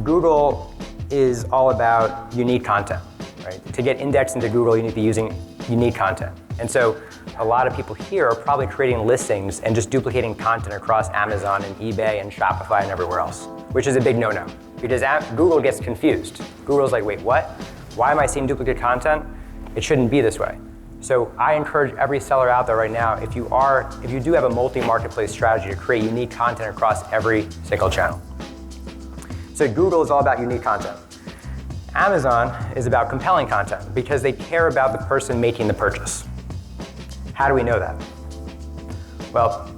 Google is all about unique content, right? To get indexed into Google, you need to be using unique content. And so a lot of people here are probably creating listings and just duplicating content across Amazon and eBay and Shopify and everywhere else, which is a big no-no because Google gets confused. Google's like, wait, what? Why am I seeing duplicate content? It shouldn't be this way. So I encourage every seller out there right now, if you do have a multi-marketplace strategy, to create unique content across every single channel. So Google is all about unique content. Amazon is about compelling content because they care about the person making the purchase. How do we know that? Well,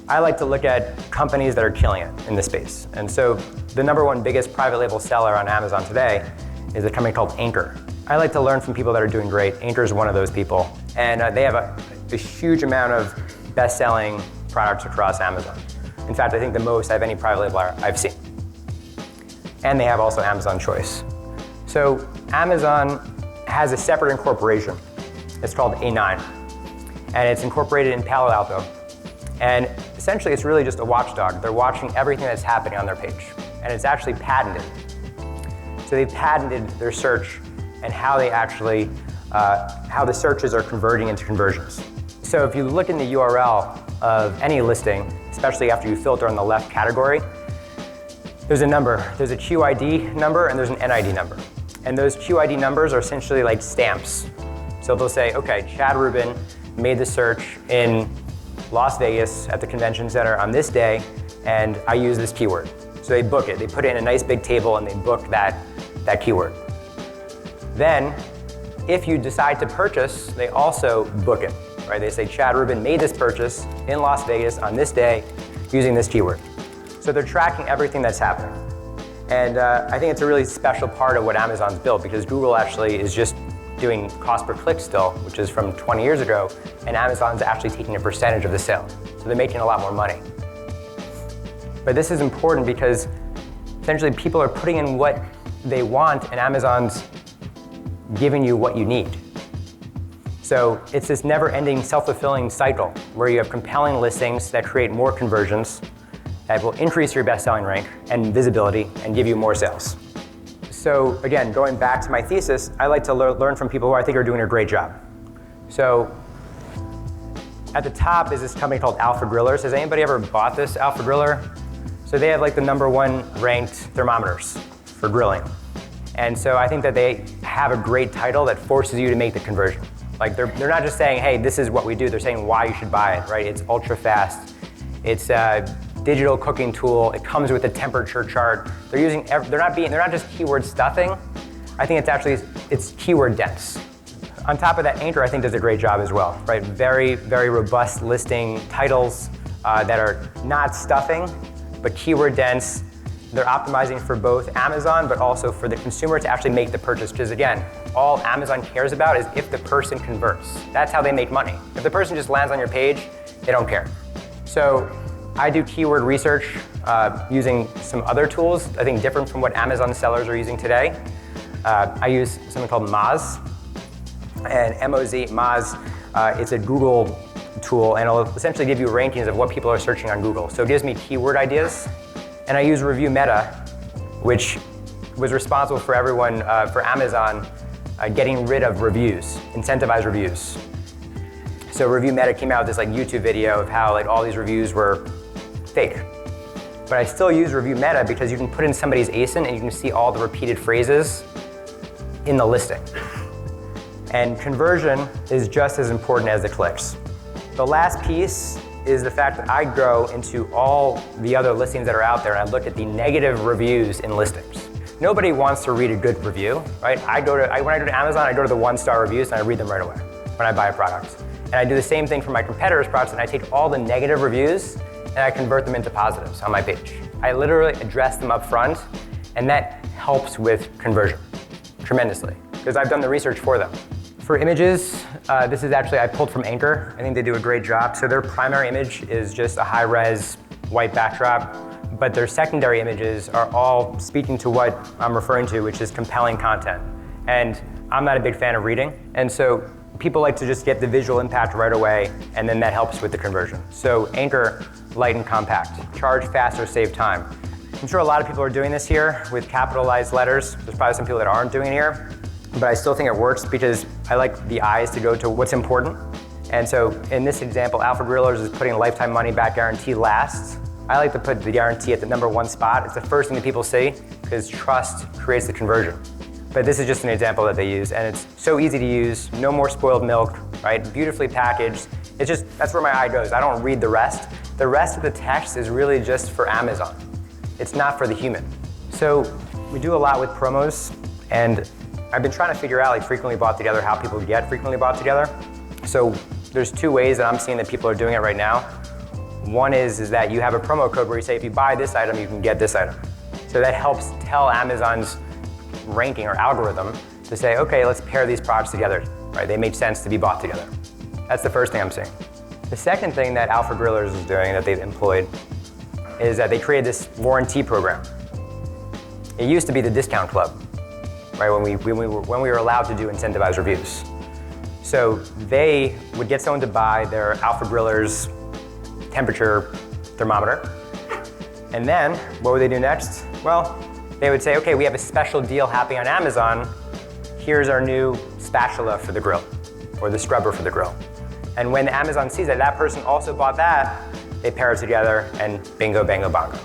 I like to look at companies that are killing it in this space. And so the #1 biggest private label seller on Amazon today is a company called Anchor. I like to learn from people that are doing great. Anchor is one of those people. And they have a huge amount of best-selling products across Amazon. In fact, I think the most out of any private label I've seen. And they have also Amazon Choice. So Amazon has a separate incorporation. It's called A9. And it's incorporated in Palo Alto. And essentially, it's really just a watchdog. They're watching everything that's happening on their page. And it's actually patented. So they've patented their search and how they actually, how the searches are converting into conversions. So if you look in the URL of any listing, especially after you filter on the left category, there's a number. There's a QID number and there's an NID number. And those QID numbers are essentially like stamps. So they'll say, okay, Chad Rubin made the search in Las Vegas at the convention center on this day, and I use this keyword. So they book it. They put it in a nice big table and they book that keyword. Then, if you decide to purchase, they also book it, right? They say Chad Rubin made this purchase in Las Vegas on this day using this keyword. So they're tracking everything that's happening. And I think it's a really special part of what Amazon's built because Google actually is just doing cost per click still, which is from 20 years ago, and Amazon's actually taking a percentage of the sale. So they're making a lot more money. But this is important because essentially people are putting in what they want and Amazon's giving you what you need. So it's this never-ending self-fulfilling cycle where you have compelling listings that create more conversions that will increase your best-selling rank and visibility and give you more sales. So again, going back to my thesis, I like to learn from people who I think are doing a great job. So at the top is this company called Alpha Grillers. Has anybody ever bought this Alpha Griller? So they have like the #1 ranked thermometers for grilling. And so I think that they have a great title that forces you to make the conversion. Like they're not just saying, hey, this is what we do. They're saying why you should buy it, right? It's ultra fast. It's a digital cooking tool. It comes with a temperature chart. They're not just keyword stuffing. I think it's keyword dense. On top of that, Anchor I think does a great job as well, right? Very, very robust listing titles that are not stuffing, but keyword dense. They're optimizing for both Amazon, but also for the consumer to actually make the purchase. Because again, all Amazon cares about is if the person converts. That's how they make money. If the person just lands on your page, they don't care. So I do keyword research using some other tools, I think different from what Amazon sellers are using today. I use something called Moz, and M-O-Z, Moz, it's a Google tool, and it'll essentially give you rankings of what people are searching on Google. So it gives me keyword ideas. And I use Review Meta, which was responsible for everyone, for Amazon, getting rid of reviews, incentivized reviews. So Review Meta came out with this like YouTube video of how like all these reviews were fake. But I still use Review Meta because you can put in somebody's ASIN and you can see all the repeated phrases in the listing. And conversion is just as important as the clicks. The last piece is the fact that I go into all the other listings that are out there and I look at the negative reviews in listings. Nobody wants to read a good review, right? When I go to Amazon, I go to the 1-star reviews and I read them right away when I buy a product. And I do the same thing for my competitors' products and I take all the negative reviews and I convert them into positives on my page. I literally address them up front and that helps with conversion tremendously because I've done the research for them. For images, this is actually, I pulled from Anchor. I think they do a great job. So their primary image is just a high-res white backdrop, but their secondary images are all speaking to what I'm referring to, which is compelling content. And I'm not a big fan of reading, and so people like to just get the visual impact right away, and then that helps with the conversion. So Anchor, light and compact. Charge faster, save time. I'm sure a lot of people are doing this here with capitalized letters. There's probably some people that aren't doing it here, but I still think it works because I like the eyes to go to what's important. And so in this example, Alfred Grillers is putting lifetime money back guarantee last. I like to put the guarantee at the #1 spot. It's the first thing that people see because trust creates the conversion. But this is just an example that they use, and it's so easy to use, no more spoiled milk, right? Beautifully packaged. It's just, that's where my eye goes. I don't read the rest. The rest of the text is really just for Amazon. It's not for the human. So we do a lot with promos, and I've been trying to figure out like frequently bought together, how people get frequently bought together. So there's 2 ways that I'm seeing that people are doing it right now. One is that you have a promo code where you say, if you buy this item, you can get this item. So that helps tell Amazon's ranking or algorithm to say, okay, let's pair these products together, right? They make sense to be bought together. That's the first thing I'm seeing. The second thing that Alfred Grillers is doing that they've employed is that they created this warranty program. It used to be the discount club, right? When we were allowed to do incentivized reviews. So they would get someone to buy their Alfred Grillers temperature thermometer. And then what would they do next? Well, they would say, okay, we have a special deal happening on Amazon. Here's our new spatula for the grill, or the scrubber for the grill. And when Amazon sees that that person also bought that, they pair it together and bingo, bango, bongo.